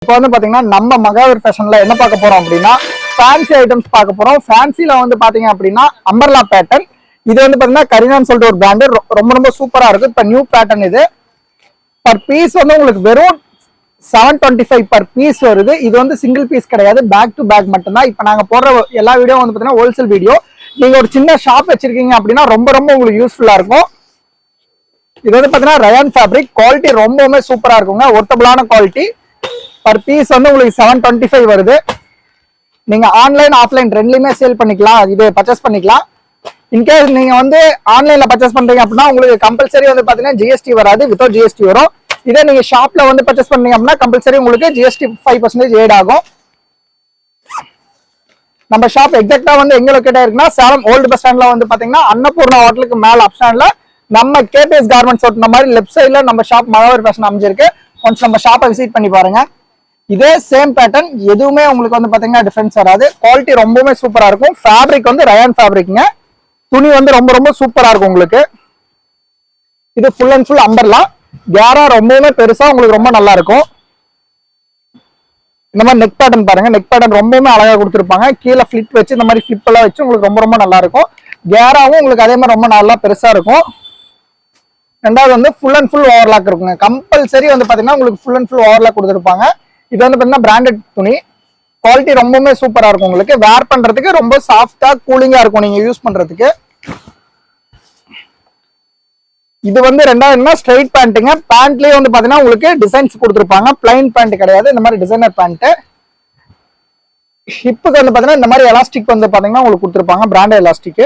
இப்போ வந்து பாத்தீங்கன்னா நம்ம மகாவீர் ஃபேஷன்ல என்ன பார்க்க போறோம் அப்படின்னா ஃபேன்சி ஐட்டம்ஸ் பார்க்க போறோம். ஃபேன்சில வந்து பாத்தீங்க அப்படின்னா அம்பர்லா பேட்டர்ன். இது வந்து பாத்தீங்கன்னா கரினான்னு சொல்லிட்டு ஒரு பிராண்டு, ரொம்ப ரொம்ப சூப்பரா இருக்கு. இப்ப நியூ பேட்டர்ன் இது. பர் பீஸ் வந்து உங்களுக்கு வெறும் 725 பர் பீஸ் வருது. இது வந்து சிங்கிள் பீஸ் கிடையாது, பேக் டு பேக் மட்டும்தான். இப்ப நாங்க போடுற எல்லா வீடியோ வந்து பாத்தீங்கன்னா ஹோல்சேல் வீடியோ. நீங்க ஒரு சின்ன ஷாப் வச்சிருக்கீங்க அப்படின்னா ரொம்ப ரொம்ப உங்களுக்கு யூஸ்ஃபுல்லா இருக்கும். இது வந்து பாத்தீங்கன்னா ரயான் ஃபேப்ரிக், குவாலிட்டி ரொம்பவுமே சூப்பரா இருக்குங்க, ஒர்த்தபிளான குவாலிட்டி. பர் பீஸ் வந்து உங்களுக்கு 725 வருது. நீங்க ஆன்லைன் ஆஃப்லைன் ரெண்டுலயுமே சேல் பண்ணிக்கலாம், இது பர்ச்சேஸ் பண்ணிக்கலாம். இன்கேஸ் நீங்க வந்து ஆன்லைன்ல பர்ச்சேஸ் பண்றீங்க அப்படின்னா உங்களுக்கு கம்பல்சரி வந்து பாத்தீங்கன்னா ஜிஎஸ்டி வராது, வித்தவுட் ஜிஎஸ்டி வரும். இதே நீங்க ஷாப்ல வந்து பர்ச்சேஸ் பண்ணீங்க அப்படின்னா கம்பல்சரி உங்களுக்கு ஜிஎஸ்டி 5% ஏட் ஆகும். நம்ம ஷாப் எக்ஸாக்டா வந்து எங்க லொக்கேட் இருக்குன்னா சேலம் ஓல்டு பஸ் ஸ்டாண்ட்ல வந்து பாத்தீங்கன்னா அன்னபூர்ணா ஹோட்டலுக்கு மேல அப் ஸ்டாண்ட்ல நம்ம கேபிஎஸ் கார்மெண்ட்ஸ் ஓட்டுன மாதிரி லெஃப்ட் சைட்ல நம்ம ஷாப் மகாவீர் ஃபேஷன் அமைஞ்சிருக்கு. ஒன்ஸ் நம்ம ஷாப்பை விசிட் பண்ணி பாருங்க. இதே சேம் பேட்டர்ன், எதுவுமே உங்களுக்கு வந்து பாத்தீங்கன்னா டிஃபரன்ஸ் வராது. குவாலிட்டி ரொம்பவுமே சூப்பரா இருக்கும். ஃபேப்ரிக் வந்து ரயான் ஃபேப்ரிக்ங்க. துணி வந்து ரொம்ப ரொம்ப சூப்பரா இருக்கும் உங்களுக்கு. இது ஃபுல் அண்ட் ஃபுல் அம்பர்லா. கேரா ரொம்பவுமே பெருசா உங்களுக்கு ரொம்ப நல்லா இருக்கும். இந்த மாதிரி நெக் பேட்டர்ன் பாருங்க, நெக் பேட்டர்ன் ரொம்பவுமே அழகா கொடுத்துருப்பாங்க. கீழே ஃபிளிப் வச்சு இந்த மாதிரி ஃபிளிப் எல்லாம் வச்சு உங்களுக்கு ரொம்ப ரொம்ப நல்லா இருக்கும். கேராவும் உங்களுக்கு அதே மாதிரி ரொம்ப நல்லா பெருசா இருக்கும். ரெண்டாவது வந்து ஃபுல் அண்ட் ஃபுல் ஓவர்லாக் இருக்குங்க. கம்பல்சரி வந்து பாத்தீங்கன்னா உங்களுக்கு ஃபுல் அண்ட் ஃபுல் ஓவர்லாக் கொடுத்துருப்பாங்க. இது வந்து பாத்தீங்கன்னா பிராண்டட் துணி. குவாலிட்டி ரொம்பவுமே சூப்பரா இருக்கும். உங்களுக்கு வேர் பண்றதுக்கு ரொம்ப சாஃப்டா கூலிங்கா இருக்கும் நீங்க யூஸ் பண்றதுக்கு. இது வந்து ரெண்டாவது ஸ்ட்ரைட் பேண்ட்டுங்க. பேண்ட்லயே வந்து பாத்தீங்கன்னா உங்களுக்கு டிசைன்ஸ் கொடுத்துருப்பாங்க. பிளைன் பேண்ட் கிடையாது, இந்த மாதிரி டிசைனர் பேண்ட். ஹிப்புக்கு வந்து பாத்தீங்கன்னா இந்த மாதிரி எலாஸ்டிக் வந்து பாத்தீங்கன்னா உங்களுக்கு கொடுத்துருப்பாங்க, பிராண்டட் எலாஸ்டிக்.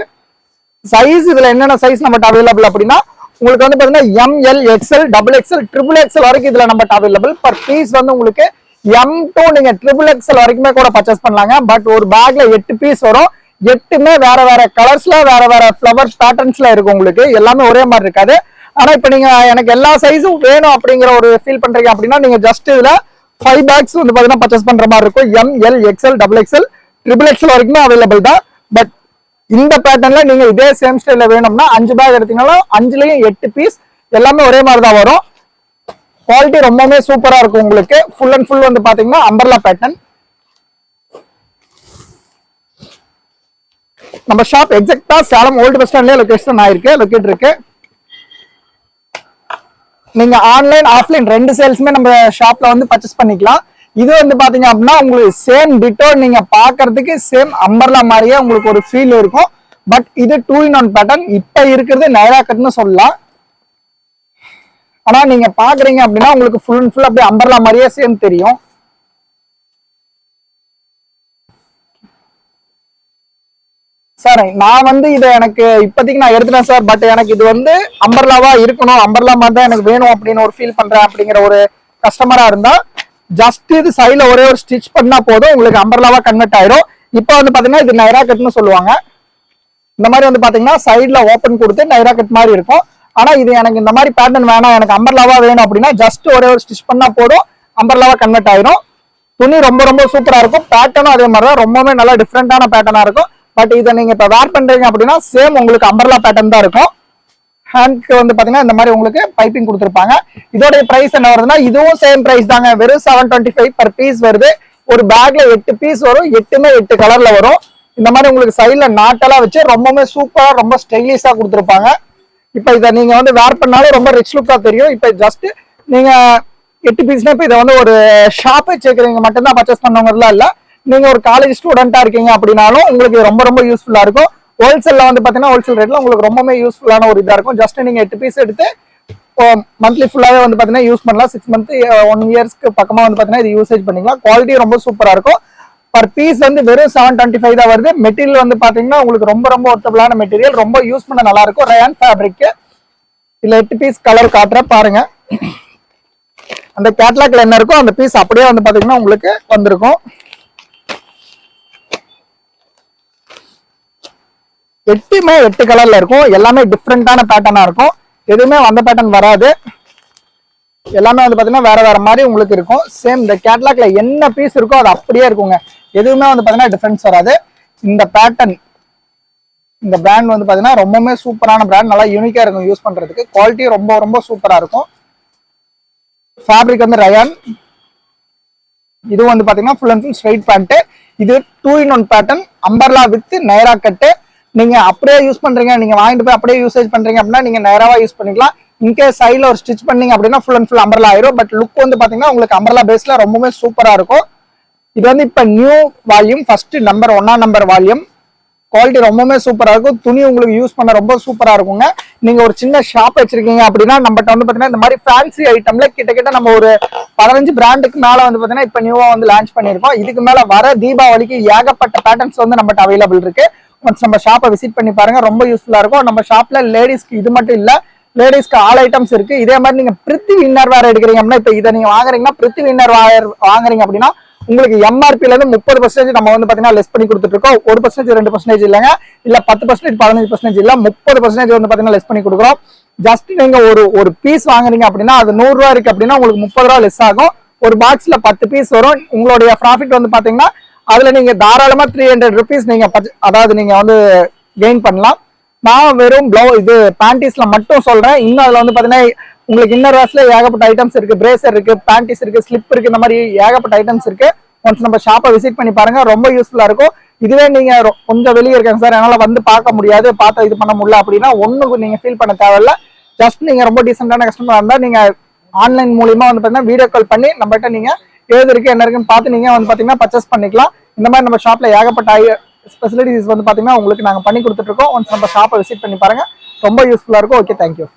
சைஸ் இதுல என்னென்ன சைஸ் நம்ம அவைலபிள் அப்படின்னா உங்களுக்கு வந்து பாத்தீங்கன்னா ML, XL, double XL, triple XL வரைக்கும் இதுல நம்ம அவைலபிள். பர் பீஸ் வந்து உங்களுக்கு M2 நீங்க ட்ரிபிள் எக்ஸ்எல் வரைக்குமே கூட பர்ச்சேஸ் பண்ணலாங்க. பட் ஒரு பேக்ல 8 பீஸ் வரும். 8மே வேற வேற கலர்ஸ்ல வேற வேற ஃபிளவர் பேட்டர்ன்ஸ்ல இருக்கும் உங்களுக்கு. எல்லாமே ஒரே மாதிரி இருக்காது. ஆனா இப்ப நீங்க எனக்கு எல்லா சைஸும் வேணும் அப்படிங்கிற ஒரு ஃபீல் பண்றீங்க அப்படின்னா நீங்க ஜஸ்ட் இதுல 5 பேக்ஸ் வந்து பாத்தீங்கன்னா பர்ச்சேஸ் பண்ற மாதிரி இருக்கும். ML, XL, double XL, triple XL வரைக்குமே அவைலபிள் தான். பட் இந்த பேட்டர்ன்ல நீங்க இதே சேம் ஸ்டைல்ல வேணும்னா 5 பேக் எடுத்தீங்கன்னா 5லயும் 8 பீஸ் எல்லாமே ஒரே மாதிரி தான் வரும். குவாலிட்டி ரொம்பவே சூப்பரா இருக்கும் உங்களுக்கு. ஃபுல் அண்ட் ஃபுல் வந்து பாத்தீங்கன்னா அம்பர்லா பேட்டர்ன். நம்ம ஷாப் எக்ஸாக்டா சேலம் ஓல்டு பஸ் ஸ்டாண்ட்லயே லொகேட் இருக்கு. நீங்க ஆன்லைன் ஆஃப்லைன் ரெண்டு சேல்ஸுமே நம்ம ஷாப்ல வந்து பர்ச்சேஸ் பண்ணிக்கலாம். இது வந்து பாத்தீங்க அப்படின்னா உங்களுக்கு சேம் டிட்டோ, நீங்க பாக்குறதுக்கு சேம் அம்பர்லா மாதிரியே உங்களுக்கு ஒரு ஃபீல் இருக்கும். பட் இது 2-in-1 பேட்டர்ன். இப்ப இருக்கிறது நைரா கட்னு சொல்லலாம். ஆனா நீங்க பாக்குறீங்க அப்படின்னா உங்களுக்கு ஃபுல் அண்ட் ஃபுல் அப்படியே அம்பர்லா மாதிரியே சேம் தெரியும். சார் நான் வந்து இதை எனக்கு இப்போதைக்கு நான் எடுத்துட்டேன் சார். பட் எனக்கு இது வந்து அம்பர்லாவா இருக்கணும், அம்பர்லா மாதிரி தான் எனக்கு வேணும் அப்படின்னு ஒரு ஃபீல் பண்றேன் அப்படிங்கிற ஒரு கஸ்டமரா இருந்தா ஜஸ்ட் இது சைட்ல ஒரே ஒரு ஸ்டிச் பண்ணா போதும், உங்களுக்கு அம்பர்லாவா கன்வெர்ட் ஆயிடும். இப்போ வந்து பாத்தீங்கன்னா இது நைரா கட்னு சொல்லுவாங்க. இந்த மாதிரி வந்து பாத்தீங்கன்னா சைட்ல ஓப்பன் கொடுத்து நைரா கட் மாதிரி இருக்கும். ஆனா இது எனக்கு இந்த மாதிரி பேட்டர்ன் வேணாம், எனக்கு அம்பர்லாவா வேணும் அப்படின்னா ஜஸ்ட் ஒரே ஒரு ஸ்டிச் பண்ணா போதும், அம்பர்லாவா கன்வெர்ட் ஆயிடும். துணி ரொம்ப ரொம்ப சூப்பரா இருக்கும். பேட்டர்னும் அதே மாதிரி தான், ரொம்பவே நல்லா டிஃப்ரெண்டான பேட்டர்னா இருக்கும். பட் இதை நீங்க இப்ப வேர் பண்றீங்க அப்படின்னா சேம் உங்களுக்கு அம்பர்லா பேட்டர்ன் தான் இருக்கும். ஹேண்ட்க்கு வந்து பாத்தீங்கன்னா இந்த மாதிரி உங்களுக்கு பைப்பிங் கொடுத்துருப்பாங்க. இதோட பிரைஸ் என்ன வருதுன்னா இதுவும் சேம் பிரைஸ் தாங்க, வெறும் 725 பர் பீஸ் வருது. ஒரு பேக்ல 8 பீஸ் வரும், 8மே 8 கலர்ல வரும். இந்த மாதிரி உங்களுக்கு சைட்ல நாட்டெல்லாம் வச்சு ரொம்பவே சூப்பரா ரொம்ப ஸ்டைலிஷா கொடுத்துருப்பாங்க. இப்ப இதை நீங்க வந்து வேர் பண்ணாலும் ரொம்ப ரிச் லுக்கா தெரியும். இப்ப ஜஸ்ட் நீங்க 8 பீஸ்னா இப்ப இதை வந்து ஒரு ஷாப் வச்சுக்கிறீங்க மட்டும்தான் பர்ச்சேஸ் பண்ணவங்கலாம் இல்ல, நீங்க ஒரு காலேஜ் ஸ்டூடெண்டா இருக்கீங்க அப்படின்னாலும் உங்களுக்கு ரொம்ப ரொம்ப யூஸ்ஃபுல்லா இருக்கும். ஹோல்சேல்ல வந்து பாத்தீங்கன்னா ஹோல்சேல் ரேட்ல உங்களுக்கு ரொம்பவே யூஸ்ஃபுல்லான ஒரு இதா இருக்கும். ஜஸ்ட் நீங்க 8 பீஸ் எடுத்து மந்த்லி ஃபுல்லாவே வந்து பாத்தீங்கன்னா யூஸ் பண்ணலாம். 6 மந்த் 1 இயர்ஸ்க்கு பக்கமா வந்து பாத்தீங்கன்னா இது யூசேஜ் பண்ணிக்கலாம். குவாலிட்டி ரொம்ப சூப்பரா இருக்கும். பர் பீஸ் வந்து வெறும் 725 தான் வருது. மெட்டீரியல் வந்து பாத்தீங்கன்னா உங்களுக்கு ரொம்ப ரொம்ப ஒர்த்தபிளான மெட்டீரியல், ரொம்ப யூஸ் பண்ண நல்லா இருக்கும். Rayon fabric. இதுல 8 பீஸ் கலர் காட்டுற பாருங்க. அந்த கேட்லாக்ல என்ன இருக்கோ அந்த பீஸ் அப்படியே வந்து பாத்தீங்கன்னா உங்களுக்கு வந்திருக்கும். 8மே 8 கலர்ல இருக்கும். எல்லாமே டிஃப்ரெண்டான பேட்டர்னா இருக்கும். எதுவுமே அந்த பேட்டர்ன் வராது. எல்லாமே வந்து பாத்தீங்கன்னா வேற வேற மாதிரி உங்களுக்கு இருக்கும். சேம் இந்த கேட்லாக்ல என்ன பீஸ் இருக்கோ அது அப்படியே இருக்குங்க. எதுவுமே வந்து பாத்தீங்கன்னா டிஃபரன்ஸ் வராது. இந்த பேட்டர்ன், இந்த பிராண்ட் வந்து பாத்தீங்கன்னா ரொம்பவே சூப்பரான பிராண்ட், நல்லா யூனிக்கா இருக்கும் யூஸ் பண்றதுக்கு. குவாலிட்டி ரொம்ப ரொம்ப சூப்பரா இருக்கும். ஃபேப்ரிக் வந்து ரயான். இது வந்து பாத்தீங்கன்னா full and full straight pant. இது 2-in-1 pattern, umbrella with Naira cut. நீங்க அப்படியே யூஸ் பண்றீங்க, நீங்க வாங்கிட்டு போய் அப்படியே யூசேஜ் பண்றீங்க அப்படின்னா நீங்க நேராவா யூஸ் பண்ணிக்கலாம். இன்கேஸ் சைட்ல ஒரு ஸ்டிச் பண்ணீங்க அப்படின்னா ஃபுல் அண்ட் ஃபுல் அம்பர்லா ஆயிரும். பட் லுக் வந்து பாத்தீங்கன்னா உங்களுக்கு அம்பர்லா பேஸ்ல ரொம்பவே சூப்பரா இருக்கும். இது வந்து இப்ப new volume, first number 1 volume. Quality ரொம்பவே சூப்பரா இருக்கும். துணி உங்களுக்கு யூஸ் பண்ண ரொம்ப சூப்பரா இருக்குங்க. நீங்க ஒரு சின்ன ஷாப் வச்சிருக்கீங்க அப்படின்னா நம்மகிட்ட வந்து பாத்தீங்கன்னா இந்த மாதிரி ஃபேன்சி ஐட்டம்ல கிட்ட நம்ம ஒரு 15 பிராண்டுக்கு மேல வந்து பாத்தீங்கன்னா இப்ப நியூவா வந்து லான்ச் பண்ணிருக்கோம். இதுக்கு மேல வர தீபாவளிக்கு ஏகப்பட்ட பேட்டர்ன்ஸ் வந்து நம்மகிட்ட அவைலபிள் இருக்கு. நம்ம ஷாப்பை விசிட் பண்ணி பாருங்க, ரொம்ப யூஸ்ஃபுல்லா இருக்கும். நம்ம ஷாப்ல லேடிஸ்க்கு இது மட்டும் இல்ல, லேடிஸ்க்கு ஆல் ஐட்டம்ஸ் இருக்கு. இதே மாதிரி நீங்க பிரித்திவி இன்னர் வேர் எடுக்கிறீங்க அப்படின்னா, இப்ப இதை நீங்க வாங்குறீங்கன்னா பிரித்திவி இன்னர் வேர் வாங்குறீங்க அப்படின்னா உங்களுக்கு எம்ஆர்பில இருந்து 30% நம்ம வந்து பாத்தீங்கன்னா லெஸ் பண்ணி கொடுத்துட்டு இருக்கோம். 1% 2% இல்லைங்க, இல்ல 10% 15% இல்ல, 30% வந்து பாத்தீங்கன்னா லெஸ் பண்ணி கொடுக்குறோம். ஜஸ்ட் நீங்க ஒரு பீஸ் வாங்குறீங்க அப்படின்னா அது 100 ரூபா இருக்கு அப்படின்னா உங்களுக்கு 30 ரூபா லெஸ் ஆகும். ஒரு பாக்ஸ்ல 10 பீஸ் வரும். உங்களுடைய ப்ராஃபிட் வந்து பாத்தீங்கன்னா அதுல நீங்க தாராளமா 300 ருபீஸ் நீங்க அதாவது நீங்க வந்து கெயின் பண்ணலாம். நான் வெறும் இது பேண்டிஸ்ல மட்டும் சொல்றேன். இன்னும் அதுல வந்து பாத்தீங்கன்னா உங்களுக்கு இன்னர் வேர்ஸ்ல ஏகப்பட்ட ஐட்டம்ஸ் இருக்கு, பிரேசர் இருக்கு, பேண்டிஸ் இருக்கு, ஸ்லிப் இருக்கு, இந்த மாதிரி ஏகப்பட்ட ஐட்டம்ஸ் இருக்கு. ஒன்ஸ் நம்ம ஷாப்பை விசிட் பண்ணி பாருங்க, ரொம்ப யூஸ்ஃபுல்லா இருக்கும். இதுவே நீங்க கொஞ்சம் வெளியே இருக்காங்க சார், என்னால வந்து பார்க்க முடியாது, பார்த்து இது பண்ண முடியல அப்படின்னா ஒண்ணுக்கு நீங்க ஃபீல் பண்ண தேவையில்ல. ஜஸ்ட் நீங்க ரொம்ப டீசென்டான கஸ்டமரா இருந்தா நீங்க ஆன்லைன் மூலியமா வந்து பாத்தீங்கன்னா வீடியோ கால் பண்ணி நம்மகிட்ட நீங்க ஏது இருக்கு என்ன இருக்குன்னு பார்த்து நீங்க வந்து பாத்தீங்கன்னா பர்ச்சேஸ் பண்ணிக்கலாம். இந்த மாதிரி நம்ம ஷாப்ல ஏகப்பட்ட ஸ்பெசிலிட்டிஸ் வந்து பாத்தீங்கன்னா உங்களுக்கு நாங்க பண்ணி கொடுத்துட்டு இருக்கோம். ஒன்ஸ் நம்ம ஷாப்பை விசிட் பண்ணி பாருங்க, ரொம்ப யூஸ்ஃபுல்லா இருக்கும். Okay, thank you.